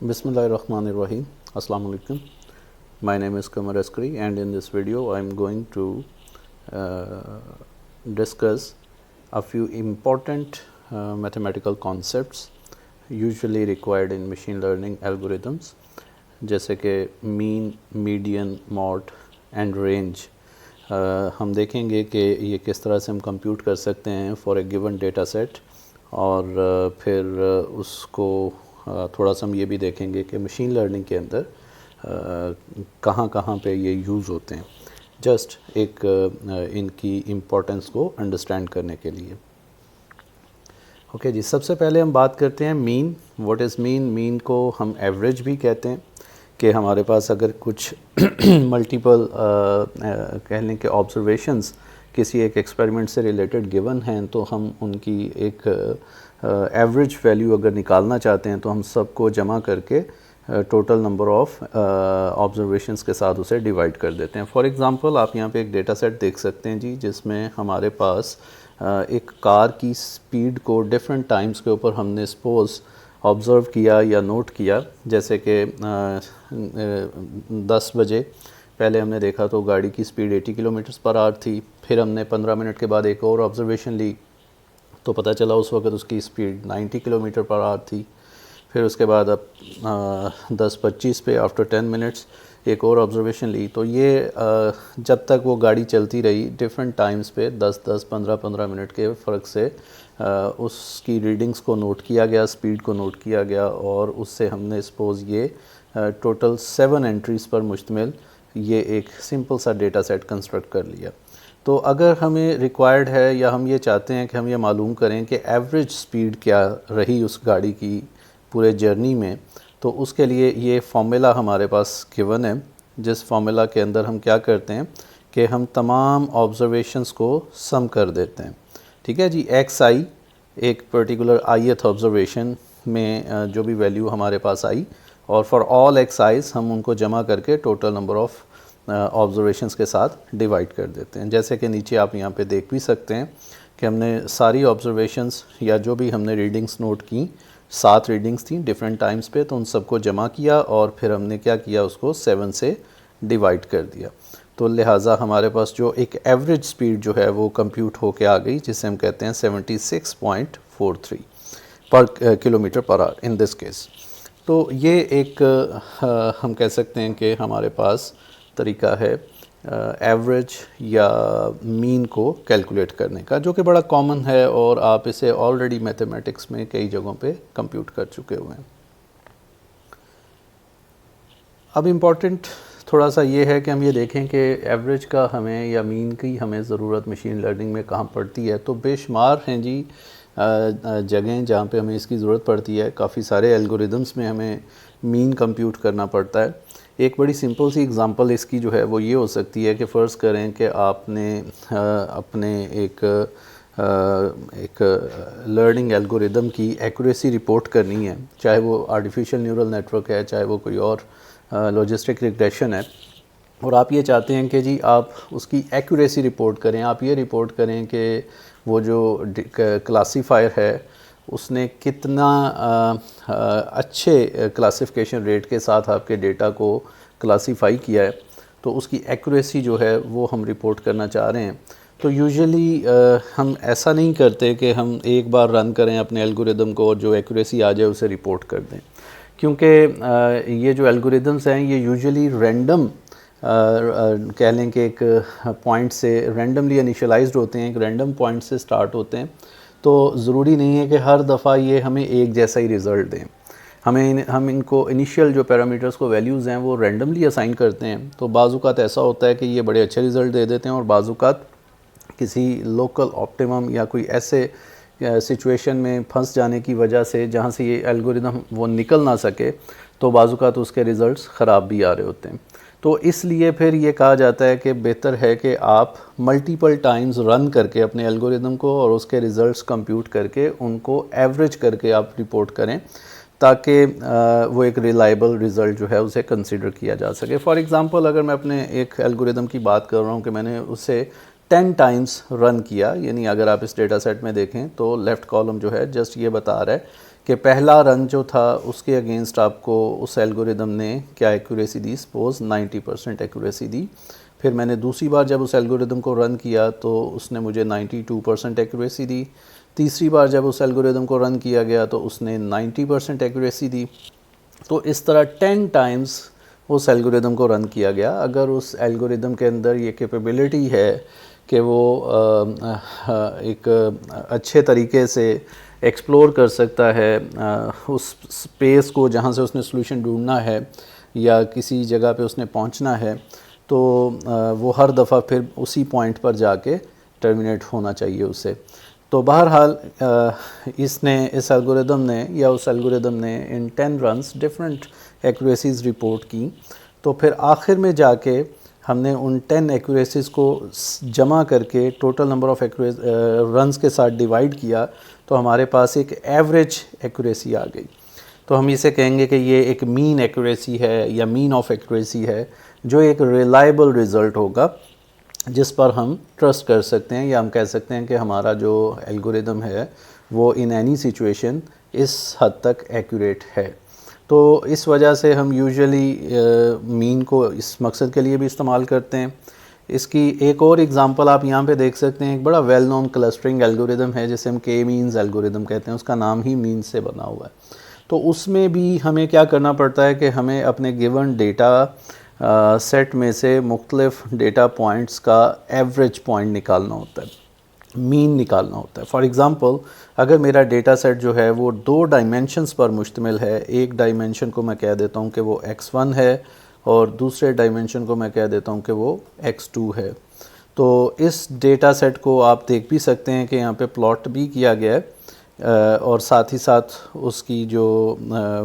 Bismillahirrahmanirrahim. Assalamu alaikum. My name is Qamar Askari, and in this video I am going to discuss a few important mathematical concepts usually required in machine learning algorithms, जैसे कि mean, median, mod and range. हम देखेंगे कि ये किस तरह से हम कंप्यूट कर सकते हैं for a given data set, और फिर उसको थोड़ा सा हम ये भी देखेंगे कि मशीन लर्निंग के अंदर कहाँ कहाँ पे ये यूज़ होते हैं, जस्ट एक इनकी इम्पोर्टेंस को अंडरस्टैंड करने के लिए. ओके जी, सबसे पहले हम बात करते हैं mean. What is mean? Mean को हम एवरेज भी कहते हैं कि हमारे पास अगर कुछ मल्टीपल कह लें कि ऑब्जर्वेशंस किसी एक एक्सपेरिमेंट से रिलेटेड गिवन हैं, तो हम उनकी एक एवरेज वैल्यू अगर निकालना चाहते हैं तो हम सबको जमा करके टोटल नंबर ऑफ़ ऑब्जर्वेशंस के साथ उसे डिवाइड कर देते हैं. फॉर एग्ज़ाम्पल आप यहाँ पे एक डेटा सेट देख सकते हैं जी, जिसमें हमारे पास एक कार की स्पीड को डिफरेंट टाइम्स के ऊपर हमने सपोज़ ऑब्ज़र्व किया या नोट किया. जैसे कि 10 बजे पहले हमने देखा तो गाड़ी की स्पीड 80 किलोमीटर पर आवर थी. फिर हमने 15 मिनट के बाद एक और ऑब्ज़र्वेशन ली तो पता चला उस वक्त उसकी स्पीड 90 किलोमीटर पर आवर थी. फिर उसके बाद अब 10:25 पे आफ्टर 10 मिनट्स एक और ऑब्ज़र्वेशन ली. तो ये जब तक वो गाड़ी चलती रही डिफरेंट टाइम्स पे 10-10, 15-15 मिनट के फ़र्क से उसकी रीडिंग्स को नोट किया गया, स्पीड को नोट किया गया, और उससे हमने सपोज़ ये टोटल 7 एंट्रीज़ पर मुश्तमिल ये एक सिंपल सा डेटा सेट कंस्ट्रक्ट कर लिया. तो अगर हमें रिक्वायर्ड है या हम ये चाहते हैं कि हम ये मालूम करें कि एवरेज स्पीड क्या रही उस गाड़ी की पूरे जर्नी में, तो उसके लिए ये फार्मूला हमारे पास गिवन है, जिस फार्मूला के अंदर हम क्या करते हैं कि हम तमाम ऑब्ज़र्वेशंस को सम कर देते हैं. ठीक है जी. एक्स आई एक पर्टिकुलर ith ऑब्ज़र्वेशन में जो भी वैल्यू हमारे पास आई, और फॉर ऑल एक्स आइज़ हम उनको जमा करके टोटल नंबर ऑफ़ ऑब्ज़र्वेशंस के साथ डिवाइड कर देते हैं. जैसे कि नीचे आप यहाँ पे देख भी सकते हैं कि हमने सारी ऑब्ज़र्वेशंस या जो भी हमने रीडिंग्स नोट की, 7 रीडिंग्स थी डिफरेंट टाइम्स पे, तो उन सबको जमा किया और फिर हमने क्या किया, उसको 7 से डिवाइड कर दिया. तो लिहाजा हमारे पास जो एक एवरेज स्पीड जो है वो कंप्यूट होके आ गई, जिसे हम कहते हैं 76.43 पर kilometre per hour in this case. तो ये एक हम कह सकते हैं कि हमारे पास तरीका है एवरेज या मीन को कैलकुलेट करने का, जो कि बड़ा कॉमन है और आप इसे ऑलरेडी मैथमेटिक्स में कई जगहों पे कंप्यूट कर चुके हुए हैं. अब इम्पॉर्टेंट थोड़ा सा ये है कि हम ये देखें कि एवरेज का हमें या मीन की हमें ज़रूरत मशीन लर्निंग में कहाँ पड़ती है. तो बेशुमार हैं जी जगहें जहाँ पे हमें इसकी ज़रूरत पड़ती है. काफ़ी सारे एल्गोरिदम्स में हमें मीन कंप्यूट करना पड़ता है. एक बड़ी सिंपल सी एग्ज़ाम्पल इसकी जो है वो ये हो सकती है कि फ़र्ज़ करें कि आपने अपने एक लर्निंग एल्गोरिदम की एक्यूरेसी रिपोर्ट करनी है, चाहे वो आर्टिफिशियल न्यूरल नेटवर्क है, चाहे वो कोई और लॉजिस्टिक रिग्रेशन है, और आप ये चाहते हैं कि जी आप उसकी एक्यूरेसी रिपोर्ट करें. आप ये रिपोर्ट करें कि वो जो क्लासीफायर है उसने कितना अच्छे क्लासिफिकेशन रेट के साथ आपके डेटा को क्लासीफाई किया है, तो उसकी एक्यूरेसी जो है वो हम रिपोर्ट करना चाह रहे हैं. तो यूजुअली हम ऐसा नहीं करते कि हम एक बार रन करें अपने एल्गोरिदम को और जो एक्यूरेसी आ जाए उसे रिपोर्ट कर दें, क्योंकि ये जो एल्गोरिदम्स हैं ये यूजुअली रैंडम कह लें कि एक पॉइंट से रैंडमली इनिशियलाइज्ड होते हैं, एक रैंडम पॉइंट से स्टार्ट होते हैं. तो ज़रूरी नहीं है कि हर दफ़ा ये हमें एक जैसा ही रिज़ल्ट दें. हम इनको इनिशियल जो पैरामीटर्स को वैल्यूज़ हैं वो रैंडमली असाइन करते हैं. तो बाज़-औक़ात ऐसा होता है कि ये बड़े अच्छे रिज़ल्ट दे देते हैं, और बाज़-औक़ात किसी लोकल ऑप्टिमम या कोई ऐसे सिचुएशन में फंस जाने की वजह से जहाँ से ये एल्गोरिदम वो निकल ना सके, तो बाज़-औक़ात उसके रिज़ल्ट्स ख़राब भी आ रहे होते हैं. तो इसलिए फिर ये कहा जाता है कि बेहतर है कि आप मल्टीपल टाइम्स रन करके अपने एल्गोरिदम को और उसके रिज़ल्ट्स कंप्यूट करके उनको एवरेज करके आप रिपोर्ट करें, ताकि वो एक रिलायबल रिज़ल्ट जो है उसे कंसिडर किया जा सके. फॉर एग्ज़ाम्पल अगर मैं अपने एक एल्गोरिदम की बात कर रहा हूँ कि मैंने उसे 10 टाइम्स रन किया, यानी अगर आप इस डेटा सेट में देखें तो लेफ़्ट कॉलम जो है जस्ट ये बता रहा है कि पहला रन जो था उसके अगेंस्ट आपको उस एल्गोरिदम ने क्या एक्यूरेसी दी, सपोज़ 90% एक्यूरेसी दी। फिर मैंने दूसरी बार जब उस एल्गोरिदम को रन किया तो उसने मुझे 92% एक्यूरेसी दी। तीसरी बार जब उस एल्गोरिदम को रन किया गया तो उसने 90% एक्यूरेसी दी। तो इस तरह 10 टाइम्स उस एल्गोरिदम को रन किया गया। अगर उस एल्गोरिदम के अंदर ये कैपेबिलिटी है कि वो एक अच्छे तरीके से एक्सप्लोर कर सकता है उस स्पेस को जहाँ से उसने सॉल्यूशन ढूंढना है या किसी जगह पे उसने पहुँचना है, तो वो हर दफ़ा फिर उसी पॉइंट पर जाके टर्मिनेट होना चाहिए उसे। तो बहरहाल इस एल्गोरिदम ने या उस एल्गोरिदम ने इन 10 रन्स डिफरेंट एक्यूरेसीज़ रिपोर्ट की। तो फिर आखिर में जाके हमने उन 10 एक्यूरेसीज़ को जमा करके टोटल नंबर ऑफ़ रन्स के साथ डिवाइड किया, तो हमारे पास एक एवरेज एक्यूरेसी आ गई। तो हम इसे कहेंगे कि ये एक मीन एक्यूरेसी है या मीन ऑफ एक्यूरेसी है, जो एक रिलायबल रिज़ल्ट होगा जिस पर हम ट्रस्ट कर सकते हैं, या हम कह सकते हैं कि हमारा जो एल्गोरिदम है वो इन एनी सिचुएशन इस हद तक एक्यूरेट है। तो इस वजह से हम यूजुअली मीन को इस मकसद के लिए भी इस्तेमाल करते हैं। इसकी एक और एग्ज़ाम्पल आप यहाँ पे देख सकते हैं। एक बड़ा वेल नोन क्लस्टरिंग एल्गोरिदम है जिसे हम के मीन्स एल्गोरिदम कहते हैं, उसका नाम ही मीन से बना हुआ है। तो उसमें भी हमें क्या करना पड़ता है कि हमें अपने गिवन डेटा सेट में से मुख्तलिफ डेटा पॉइंट्स का एवरेज पॉइंट निकालना होता है, मीन निकालना होता है। फॉर एग्ज़ाम्पल, अगर मेरा डेटा सेट जो है वो 2 डायमेंशंस पर मुश्तमिल है, एक डायमेंशन को मैं कह देता हूँ कि वो x1 है और दूसरे डायमेंशन को मैं कह देता हूँ कि वो x2 है। तो इस डेटा सेट को आप देख भी सकते हैं कि यहाँ पे प्लॉट भी किया गया है और साथ ही साथ उसकी जो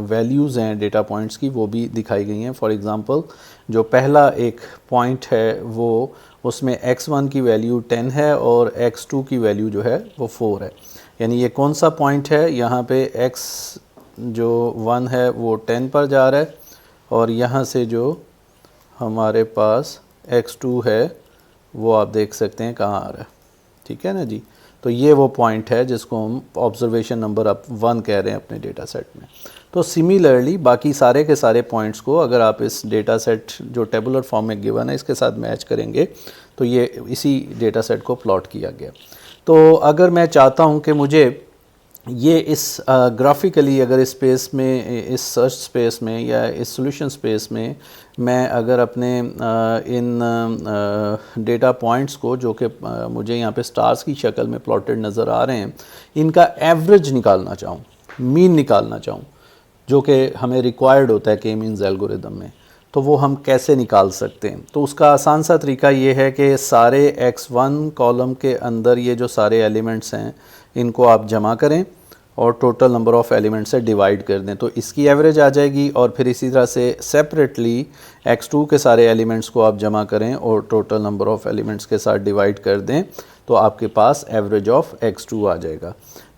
वैल्यूज़ हैं डेटा पॉइंट्स की वो भी दिखाई गई हैं। फॉर एग्ज़ाम्पल, जो पहला एक पॉइंट है वो उसमें x1 की वैल्यू 10 है और x2 की वैल्यू जो है वो 4 है। यानी ये कौन सा पॉइंट है, यहाँ पे x जो 1 है वो 10 पर जा रहा है और यहाँ से जो हमारे पास x2 है वो आप देख सकते हैं कहाँ आ रहा है। ठीक है ना जी। तो ये वो पॉइंट है जिसको हम ऑब्जर्वेशन नंबर अब 1 कह रहे हैं अपने डेटा सेट में। तो सिमिलरली बाकी सारे के सारे पॉइंट्स को अगर आप इस डेटा सेट जो टेबुलर फॉर्म में गिवन है इसके साथ मैच करेंगे तो ये इसी डेटा सेट को प्लॉट किया गया। तो अगर मैं चाहता हूँ कि मुझे ये इस ग्राफिकली अगर इस स्पेस में, इस सर्च स्पेस में या इस सॉल्यूशन स्पेस में मैं अगर अपने इन डेटा पॉइंट्स को जो कि मुझे यहाँ पे स्टार्स की शक्ल में प्लॉटेड नज़र आ रहे हैं, इनका एवरेज निकालना चाहूँ, मीन निकालना चाहूँ, जो कि हमें रिक्वायर्ड होता है के मीन्स एल्गोरिदम में, तो वो हम कैसे निकाल सकते हैं। तो उसका आसान सा तरीका ये है कि सारे x1 कॉलम के अंदर ये जो सारे एलिमेंट्स हैं इनको आप जमा करें और टोटल नंबर ऑफ़ एलिमेंट से डिवाइड कर दें, तो इसकी एवरेज आ जाएगी। और फिर इसी तरह से सेपरेटली x2 के सारे एलिमेंट्स को आप जमा करें और टोटल नंबर ऑफ़ एलिमेंट्स के साथ डिवाइड कर दें, तो आपके पास एवरेज ऑफ x2 आ जाएगा।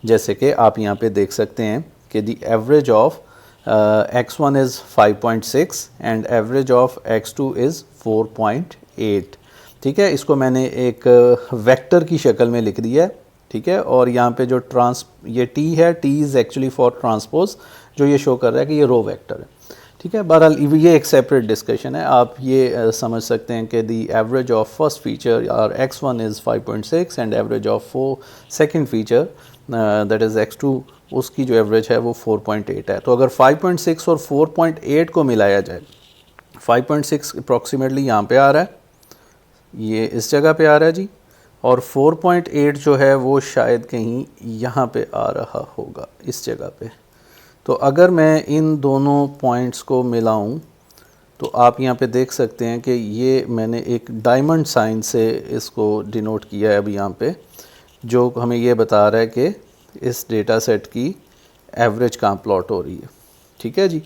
जैसे कि आप यहाँ पे देख सकते हैं कि the average of x1 is 5.6 and average of x2 is 4.8। ठीक है, इसको मैंने एक वेक्टर की शक्ल में लिख दिया है। ठीक है, और यहाँ पे जो ये t है, t is actually for transpose, जो ये शो कर रहा है कि ये रो वेक्टर है। ठीक है, बहरहाल ये एक सेपरेट डिस्कशन है। आप ये समझ सकते हैं कि the average of first feature और x1 is 5.6 and average of second feature that is x2, उसकी जो एवरेज है वो 4.8 है। तो अगर 5.6 और 4.8 को मिलाया जाए, 5.6 अप्रॉक्सीमेटली यहाँ पे आ रहा है, ये इस जगह पे आ रहा है जी, और 4.8 जो है वो शायद कहीं यहाँ पे आ रहा होगा इस जगह पे। तो अगर मैं इन दोनों पॉइंट्स को मिलाऊं तो आप यहाँ पे देख सकते हैं कि ये मैंने एक डायमंड साइन से इसको डिनोट किया है अभी यहाँ पे, जो हमें ये बता रहा है कि इस डेटा सेट की एवरेज कहाँ प्लॉट हो रही है। ठीक है जी।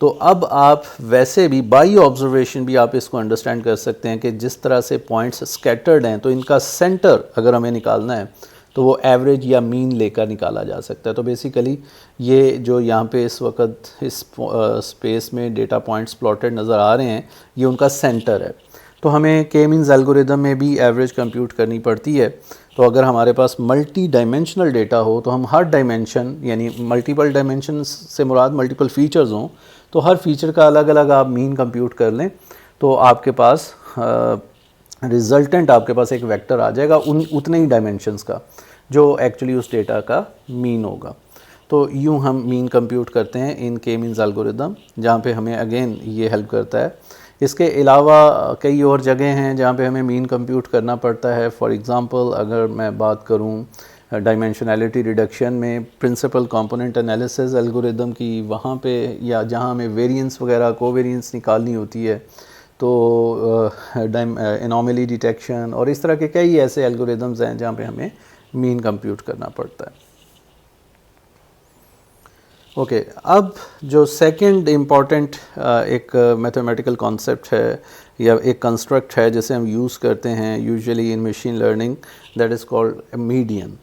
तो अब आप वैसे भी बाई ऑब्जर्वेशन भी आप इसको अंडरस्टैंड कर सकते हैं कि जिस तरह से पॉइंट्स स्कैटर्ड हैं तो इनका सेंटर अगर हमें निकालना है तो वो एवरेज या मीन लेकर निकाला जा सकता है। तो बेसिकली ये जो यहाँ पे इस वक्त इस स्पेस में डेटा पॉइंट्स प्लॉटेड नज़र आ रहे हैं, ये उनका सेंटर है। तो हमें के मीन्स एल्गोरिदम में भी एवरेज कंप्यूट करनी पड़ती है। तो अगर हमारे पास मल्टी डायमेंशनल डेटा हो तो हम हर डायमेंशन यानी मल्टीपल डायमेंशन से मुराद मल्टीपल फीचर्स हों, तो हर फीचर का अलग अलग आप मीन कंप्यूट कर लें तो आपके पास रिजल्टेंट आपके पास एक वेक्टर आ जाएगा उतने ही डायमेंशंस का जो एक्चुअली उस डेटा का मीन होगा। तो यूँ हम मीन कंप्यूट करते हैं इन के मीन्स एल्गोरिदम, जहाँ पे हमें अगेन ये हेल्प करता है। इसके अलावा कई और जगह हैं जहाँ पे हमें मीन कंप्यूट करना पड़ता है। फॉर एग्ज़ाम्पल अगर मैं बात करूँ डायमेंशनैलिटी रिडक्शन में प्रिंसिपल कंपोनेंट एनालिसिस एल्गोरिदम की, वहाँ पे या जहाँ हमें वेरिएंस वगैरह कोवेरिएंस निकालनी होती है, तो एनोमली डिटेक्शन और इस तरह के कई ऐसे एल्गोरिदम्स हैं जहाँ पे हमें मीन कंप्यूट करना पड़ता है। ओके, अब जो सेकंड इम्पॉर्टेंट एक मैथमेटिकल कॉन्सेप्ट है या एक कंस्ट्रक्ट है जिसे हम यूज़ करते हैं usually in machine learning, that is called median.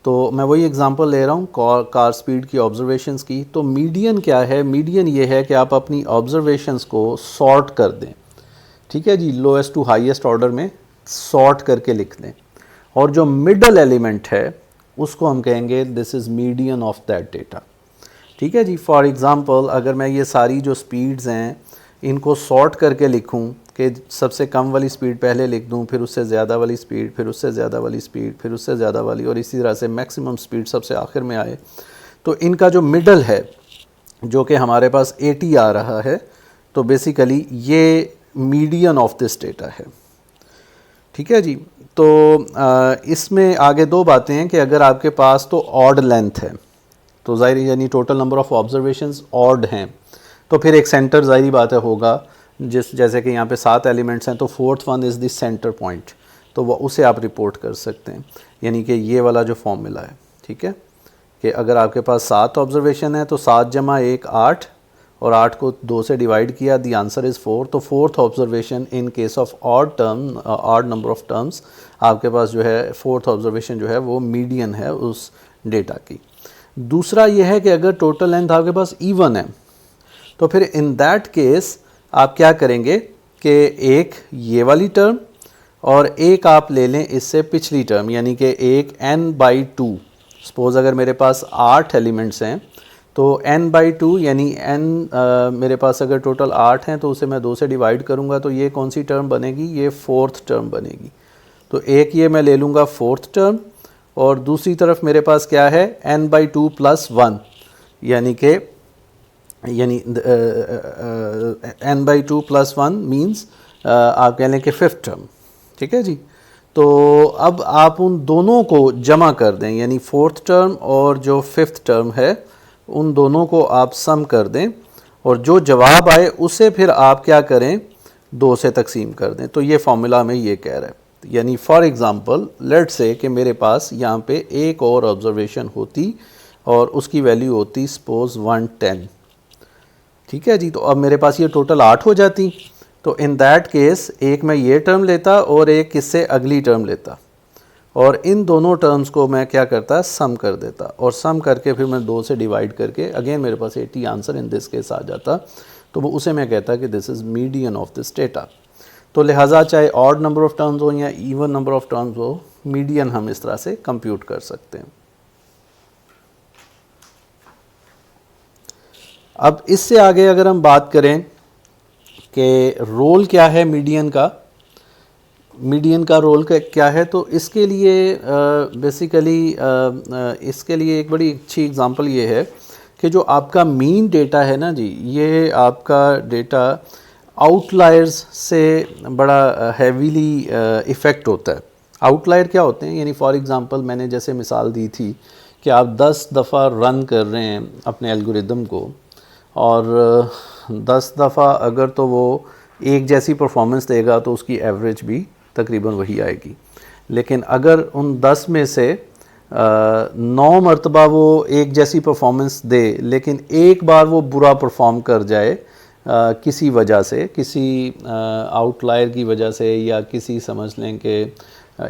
तो मैं वही एग्जांपल ले रहा हूँ कार स्पीड की ऑब्जर्वेशंस की। तो मीडियन क्या है? मीडियन ये है कि आप अपनी ऑब्जर्वेशंस को सॉर्ट कर दें, ठीक है जी, लोएस्ट टू हाईएस्ट ऑर्डर में सॉर्ट करके लिख दें, और जो मिडल एलिमेंट है उसको हम कहेंगे this is median of that data, ठीक है जी। फॉर एग्ज़ाम्पल अगर मैं ये सारी जो स्पीड्स हैं इनको सॉर्ट करके लिखूं कि सबसे कम वाली स्पीड पहले लिख दूं, फिर उससे ज़्यादा वाली स्पीड, फिर उससे ज़्यादा वाली स्पीड, फिर उससे ज़्यादा वाली, और इसी तरह से मैक्सिमम स्पीड सबसे आखिर में आए, तो इनका जो मिडल है जो कि हमारे पास 80 आ रहा है, तो बेसिकली ये मीडियन ऑफ दिस डेटा है, ठीक है जी। तो इसमें आगे दो बातें हैं कि अगर आपके पास तो ऑड लेंथ है, तो ज़ाहिर यानी total number of observations odd हैं, तो फिर एक सेंटर ज़ाहिर बात है होगा, जैसे कि यहाँ पे 7 एलिमेंट्स हैं तो fourth one is the centre point, तो वो उसे आप रिपोर्ट कर सकते हैं, यानी कि ये वाला जो फॉर्मूला है, ठीक है, कि अगर आपके पास 7 ऑब्जर्वेशन है तो 7 जमा 1 8, और 8 को 2 से डिवाइड किया, दी आंसर इज़ 4। तो fourth observation in case of odd number of terms आपके पास जो है फोर्थ ऑब्जर्वेशन जो है वो मीडियन है उस डेटा की। दूसरा ये है कि अगर टोटल लेंथ आपके पास इवन है तो फिर इन दैट केस आप क्या करेंगे कि एक ये वाली टर्म और एक आप ले लें इससे पिछली टर्म, यानी कि एक n/2। सपोज़ अगर मेरे पास 8 एलिमेंट्स हैं तो n/2 यानी मेरे पास अगर टोटल 8 हैं तो उसे मैं 2 से डिवाइड करूँगा, तो ये कौन सी टर्म बनेगी? ये फोर्थ टर्म बनेगी। तो एक ये मैं ले लूँगा फोर्थ टर्म, और दूसरी तरफ मेरे पास क्या है? n/2 + 1, यानी कि n/2 + 1 मीन्स आप कह लें कि फिफ्थ टर्म, ठीक है जी। तो अब आप उन दोनों को जमा कर दें, यानी फोर्थ टर्म और जो फिफ्थ टर्म है उन दोनों को आप सम कर दें, और जो जवाब आए उसे फिर आप क्या करें? 2 से तकसीम कर दें। तो ये फार्मूला में ये कह रहा है, यानी फॉर एग्ज़ाम्पल लेट से कि मेरे पास यहाँ पे एक और ऑब्जर्वेशन होती और उसकी वैल्यू होती सपोज़ 110, ठीक है जी। तो अब मेरे पास ये टोटल 8 हो जाती, तो इन दैट केस एक मैं ये टर्म लेता और एक इससे अगली टर्म लेता, और इन दोनों टर्म्स को मैं क्या करता? सम कर देता, और सम करके फिर मैं 2 से डिवाइड करके अगेन मेरे पास 80 आंसर इन दिस केस आ जाता। तो वो उसे मैं कहता कि this is median of this data. तो लिहाजा चाहे ऑड नंबर ऑफ़ टर्म्स हो या इवन नंबर ऑफ़ टर्म्स हो, मीडियन हम इस तरह से कंप्यूट कर सकते हैं। अब इससे आगे अगर हम बात करें कि रोल क्या है मीडियन का, मीडियन का रोल क्या है, तो इसके लिए बेसिकली इसके लिए एक बड़ी अच्छी एग्जांपल ये है कि जो आपका मीन डेटा है ना जी, ये आपका डेटा आउटलायर्स से बड़ा हैवीली इफ़ेक्ट होता है। आउटलायर क्या होते हैं? यानी फॉर एग्ज़ाम्पल मैंने जैसे मिसाल दी थी कि आप 10 दफ़ा रन कर रहे हैं अपने एल्गोरिदम को, और 10 दफ़ा अगर तो वो एक जैसी परफॉर्मेंस देगा तो उसकी एवरेज भी तकरीबन वही आएगी। लेकिन अगर उन 10 में से 9 मरतबा वो एक जैसी परफॉर्मेंस दे, लेकिन एक बार वो बुरा परफॉर्म कर जाए किसी वजह से, किसी आउटलायर की वजह से, या किसी समझ लें कि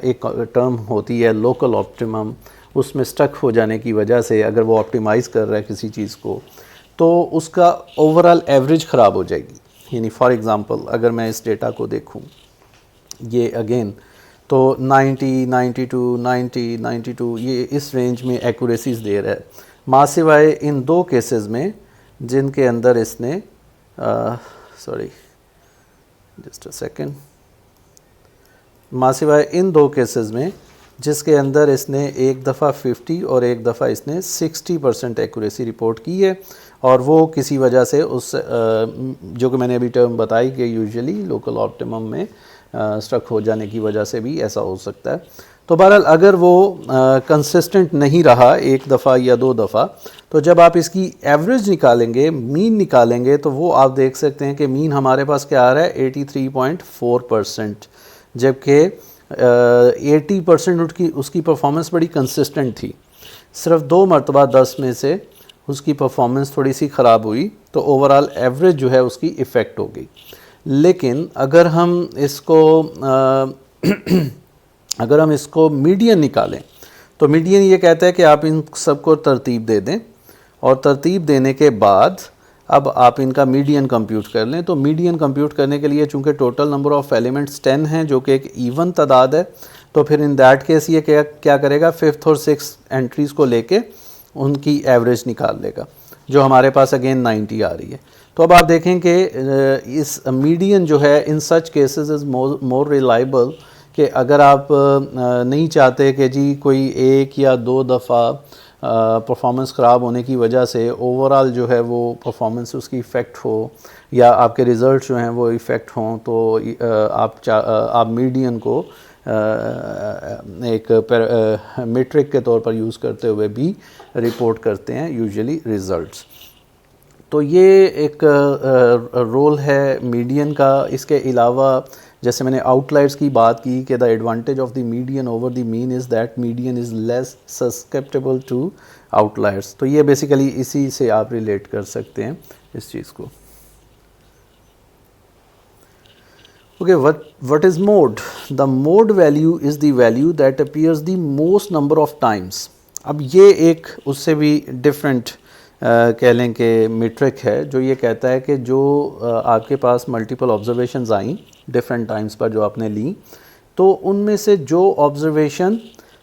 एक टर्म होती है लोकल ऑप्टिमम, उसमें स्टक हो जाने की वजह से अगर वो ऑप्टिमाइज़ कर रहा है किसी चीज़ को, तो उसका ओवरऑल एवरेज ख़राब हो जाएगी। यानी फॉर एग्ज़ाम्पल अगर मैं इस डेटा को देखूं, ये अगेन तो 90, 92, 90, 92 ये इस रेंज में एक्यूरेसीज दे रहा है। माँ सिवाय इन दो केसेस में जिनके अंदर इसने सॉरी जस्ट अ सेकेंड, माँ सिवाय इन दो केसेस में जिसके अंदर इसने एक दफ़ा 50 और एक दफ़ा इसने 60% एक्यूरेसी रिपोर्ट की है, और वो किसी वजह से उस जो कि मैंने अभी टर्म बताई कि यूजुअली लोकल ऑप्टिमम में स्ट्रक हो जाने की वजह से भी ऐसा हो सकता है। तो बहरहाल अगर वो कंसिस्टेंट नहीं रहा एक दफ़ा या दो दफ़ा, तो जब आप इसकी एवरेज निकालेंगे, मीन निकालेंगे, तो वो आप देख सकते हैं कि मीन हमारे पास क्या आ रहा है 83.4%, जबकि 80% उसकी परफॉर्मेंस बड़ी कंसिस्टेंट थी। सिर्फ 2 मरतबा 10 में से उसकी परफॉर्मेंस थोड़ी सी ख़राब हुई, तो ओवरऑल एवरेज जो है उसकी इफ़ेक्ट हो गई। लेकिन अगर हम इसको अगर हम इसको मीडियन निकालें, तो मीडियन ये कहता है कि आप इन सबको तरतीब दे दें, और तरतीब देने के बाद अब आप इनका मीडियन कंप्यूट कर लें। तो मीडियन कंप्यूट करने के लिए चूंकि टोटल नंबर ऑफ़ एलिमेंट्स 10 हैं, जो कि एक इवन तादाद है, तो फिर इन दैट केस ये क्या करेगा, 5th और 6th एंट्रीज़ को लेके उनकी एवरेज निकाल लेगा, जो हमारे पास अगेन 90 आ रही है। तो अब आप देखें कि इस मीडियन जो है in such cases is more reliable, कि अगर आप नहीं चाहते कि जी कोई एक या दो दफ़ा परफॉर्मेंस ख़राब होने की वजह से ओवरऑल जो है वो परफॉर्मेंस उसकी इफ़ेक्ट हो, या आपके रिज़ल्ट जो हैं वो इफ़ेक्ट हों, तो आप मीडियन को एक मेट्रिक के तौर पर यूज़ करते हुए भी रिपोर्ट करते हैं यूजुअली रिज़ल्ट्स। तो ये एक रोल है मीडियन का। इसके अलावा जैसे मैंने आउटलायर्स की बात की कि the advantage of the median over the mean is that median is less susceptible to outliers. तो ये बेसिकली इसी से आप रिलेट कर सकते हैं इस चीज़ को। Okay, what is mode? The mode value is the value that appears the most number of times. अब ये एक उससे भी डिफरेंट कह लें कि मेट्रिक है, जो ये कहता है कि जो आपके पास मल्टीपल ऑब्जर्वेशंस आई डिफरेंट टाइम्स पर जो आपने ली, तो उनमें से जो ऑब्जर्वेशन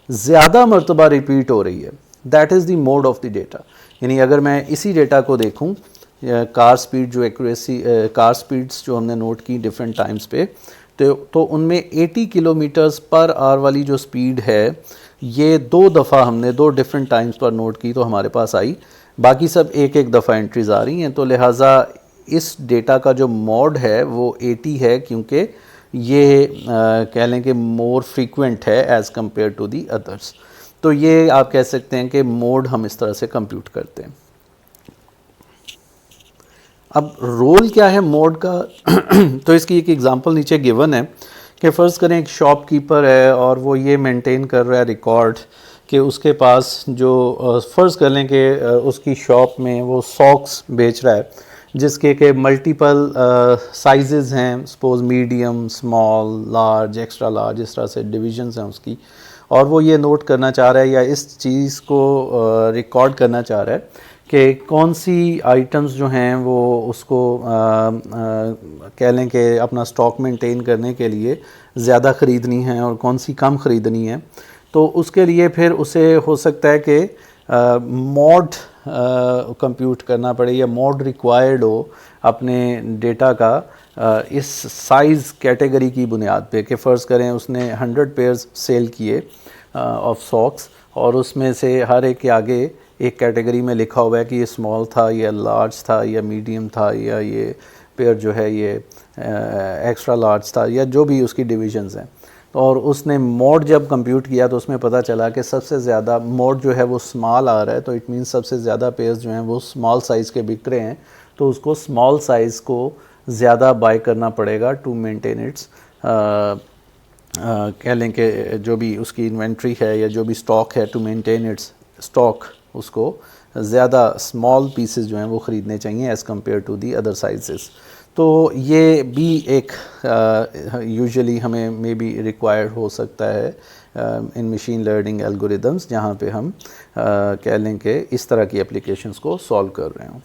ज़्यादा मरतबा रिपीट हो रही है, that is the mode of the data. यानी अगर मैं इसी डेटा को देखूं, कार स्पीड जो एक्यूरेसी कार स्पीड्स जो हमने नोट की डिफरेंट टाइम्स पे, तो उनमें 80 किलोमीटर्स पर आवर वाली जो स्पीड है, ये दो दफ़ा हमने दो डिफरेंट टाइम्स पर नोट की तो हमारे पास आई, बाकी सब एक एक दफ़ा एंट्रीज़ आ रही हैं। तो लिहाजा इस डेटा का जो मोड है वो 80 है, क्योंकि ये कह लें कि मोर फ्रीक्वेंट है as compare to the others. तो ये आप कह सकते हैं कि मोड हम इस तरह से कंप्यूट करते हैं। अब रोल क्या है मोड का तो इसकी एक एग्जांपल नीचे गिवन है कि फ़र्ज़ करें एक शॉपकीपर है और वो ये मेंटेन कर रहा है रिकॉर्ड कि उसके पास जो फ़र्ज़ कर लें कि उसकी शॉप में वो सॉक्स बेच रहा है जिसके के मल्टीपल साइजेस हैं, suppose medium, small, large, extra large, इस तरह से डिविजन्स हैं उसकी, और वो ये नोट करना चाह रहा है या इस चीज़ को रिकॉर्ड करना चाह रहा है कि कौन सी आइटम्स जो हैं वो उसको कह लें कि अपना स्टॉक मेंटेन करने के लिए ज़्यादा ख़रीदनी है और कौन सी कम ख़रीदनी है। तो उसके लिए फिर उसे हो सकता है कि मोड कंप्यूट करना पड़े या मोड रिक्वायर्ड हो अपने डेटा का इस साइज़ कैटेगरी की बुनियाद पे कि फ़र्ज़ करें उसने 100 पेयर्स सेल किए ऑफ सॉक्स, और उसमें से हर एक के आगे एक कैटेगरी में लिखा हुआ है कि ये स्मॉल था या लार्ज था या मीडियम था या ये पेयर जो है ये एक्स्ट्रा लार्ज था या जो भी उसकी डिविजन्स हैं। और उसने मोड जब कंप्यूट किया तो उसमें पता चला कि सबसे ज़्यादा मोड जो है वो स्मॉल आ रहा है, तो इट मीन्स सबसे ज़्यादा पेयर्स जो हैं वो स्मॉल साइज़ के बिक रहे हैं, तो उसको स्मॉल साइज़ को ज़्यादा बाय करना पड़ेगा टू मेंटेन इट्स कह लें कि जो भी उसकी इन्वेंट्री है या जो भी स्टॉक है, टू मेंटेन इट्स स्टॉक उसको ज़्यादा स्मॉल पीसेस जो हैं वो ख़रीदने चाहिए as compare to the other sizes. तो ये भी एक यूजुअली हमें मे बी रिक्वायर्ड हो सकता है इन मशीन लर्निंग एल्गोरिदम्स, जहाँ पे हम कह लें कि इस तरह की एप्लीकेशंस को सॉल्व कर रहे हों।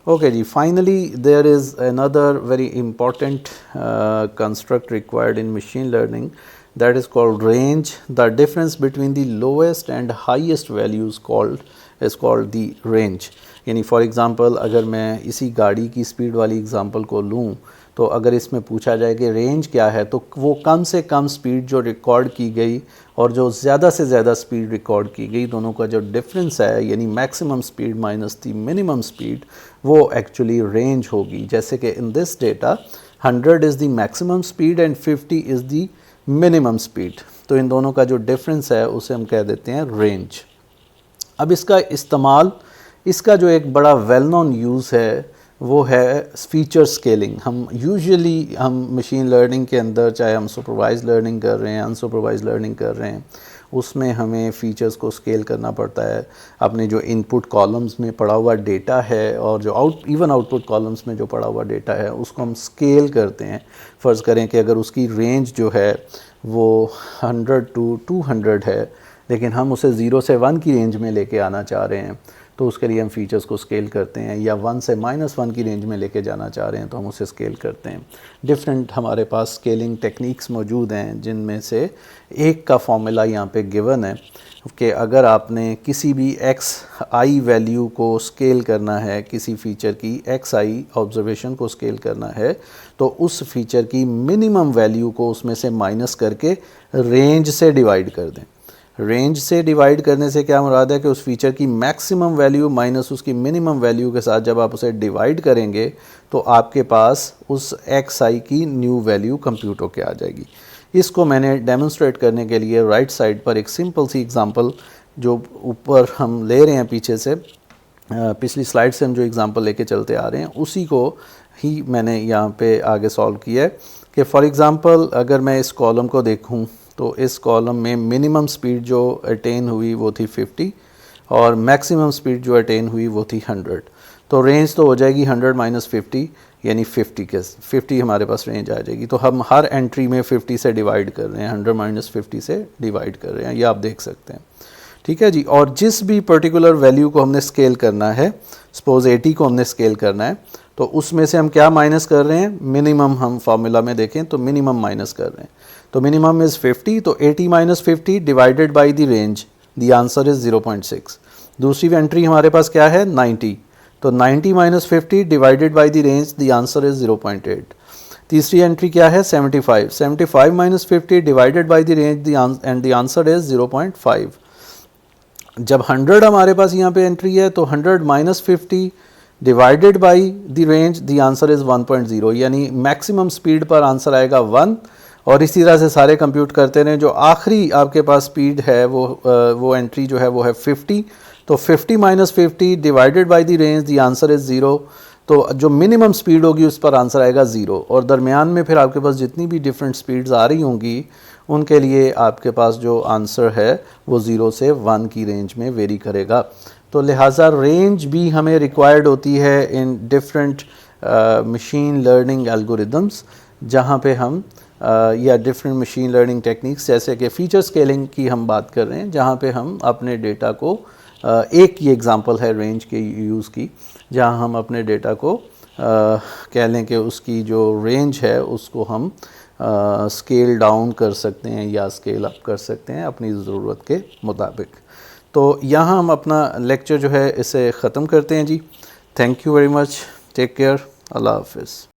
Okay ji, finally there is another very important construct required in machine learning, that is called range. The difference between the lowest and highest values is called the range. यानी for example अगर मैं इसी गाड़ी की speed वाली example को लूँ, तो अगर इसमें पूछा जाए कि रेंज क्या है, तो वो कम से कम स्पीड जो रिकॉर्ड की गई और जो ज़्यादा से ज़्यादा स्पीड रिकॉर्ड की गई, दोनों का जो डिफरेंस है, यानी मैक्सिमम स्पीड माइनस दी मिनिमम स्पीड, वो एक्चुअली रेंज होगी. जैसे कि in this data 100 is the maximum speed and 50 is the minimum speed. तो इन दोनों का जो डिफरेंस है उसे हम कह देते हैं रेंज. अब इसका इस्तेमाल, इसका जो एक बड़ा वेल नोन यूज़ है वो है फीचर स्केलिंग. हम यूजुअली मशीन लर्निंग के अंदर, चाहे हम सुपरवाइज लर्निंग कर रहे हैं, अनसुपरवाइज लर्निंग कर रहे हैं, उसमें हमें फ़ीचर्स को स्केल करना पड़ता है. अपने जो इनपुट कॉलम्स में पड़ा हुआ डेटा है और जो आउटपुट कॉलम्स में जो पड़ा हुआ डेटा है उसको हम स्केल करते हैं. फ़र्ज़ करें कि अगर उसकी रेंज जो है वो 100 to 200 है, लेकिन हम उसे 0 से 1 की रेंज में लेके आना चाह रहे हैं, तो उसके लिए हम फ़ीचर्स को स्केल करते हैं. या 1 से -1 की रेंज में लेके जाना चाह रहे हैं तो हम उसे स्केल करते हैं. डिफरेंट हमारे पास स्केलिंग टेक्निक्स मौजूद हैं, जिनमें से एक का फॉर्मूला यहाँ पे गिवन है कि अगर आपने किसी भी xi वैल्यू को स्केल करना है, किसी फ़ीचर की xi ऑब्जर्वेशन को स्केल करना है, तो उस फ़ीचर की मिनिमम वैल्यू को उसमें से माइनस करके रेंज से डिवाइड कर दें. रेंज से डिवाइड करने से क्या मुराद है कि उस फीचर की मैक्सिमम वैल्यू माइनस उसकी मिनिमम वैल्यू के साथ जब आप उसे डिवाइड करेंगे तो आपके पास उस xi की न्यू वैल्यू कंप्यूट होके आ जाएगी. इसको मैंने डेमोन्स्ट्रेट करने के लिए राइट साइड पर एक सिंपल सी एग्जांपल जो ऊपर हम ले रहे हैं पीछे से, पिछली स्लाइड से हम जो एग्जांपल लेके चलते आ रहे हैं उसी को ही मैंने यहाँ पे आगे सॉल्व किया है. कि फॉर एग्ज़ाम्पल अगर मैं इस कॉलम को देखूँ तो इस कॉलम में मिनिमम स्पीड जो अटेन हुई वो थी 50 और मैक्सिमम स्पीड जो अटेन हुई वो थी 100. तो रेंज तो हो जाएगी 100 - 50, यानी 50 हमारे पास रेंज आ जाएगी. तो हम हर एंट्री में 50 से डिवाइड कर रहे हैं, 100 - 50 से डिवाइड कर रहे हैं, ये आप देख सकते हैं. ठीक है जी. और जिस भी पर्टिकुलर वैल्यू को हमने स्केल करना है, सपोज 80 को हमने स्केल करना है, तो उसमें से हम क्या माइनस कर रहे हैं, मिनिमम. हम फार्मूला में देखें तो मिनिमम माइनस कर रहे हैं. तो मिनिमम इज़ 50, तो 80 - 50 divided by the range, the answer is 0.6. दूसरी एंट्री हमारे पास क्या है, 90, तो 90 - 50 divided by the range, the answer is 0.8. तीसरी एंट्री क्या है, 75 - 50 divided by the range and the answer is 0.5. जब 100 हमारे पास यहाँ पे एंट्री है तो 100 - 50 divided by the range, the answer is 1.0, यानी मैक्सिमम स्पीड पर आंसर आएगा 1. और इसी तरह से सारे कंप्यूट करते रहें. जो आखिरी आपके पास स्पीड है वो एंट्री जो है वो है 50, तो 50 - 50 divided by the range, the answer is 0. तो जो मिनिमम स्पीड होगी उस पर आंसर आएगा 0. और दरमियान में फिर आपके पास जितनी भी डिफरेंट स्पीड्स आ रही होंगी उनके लिए आपके पास जो आंसर है वो 0 से 1 की रेंज में वेरी करेगा. तो लिहाजा रेंज भी हमें रिक्वायर्ड होती है in different machine learning algorithms, जहाँ पे हम या डिफरेंट मशीन लर्निंग टेक्निक्स, जैसे कि फ़ीचर स्केलिंग की हम बात कर रहे हैं, जहाँ पे हम अपने डेटा को एक ही एग्ज़ाम्पल है रेंज के यूज़ की, जहाँ हम अपने डेटा को कह लें कि उसकी जो रेंज है उसको हम स्केल डाउन कर सकते हैं या स्केल अप कर सकते हैं अपनी ज़रूरत के मुताबिक. तो यहाँ हम अपना लेक्चर जो है इसे ख़त्म करते हैं जी. Thank you very much. Take care. अल्लाह हाफ़िज़.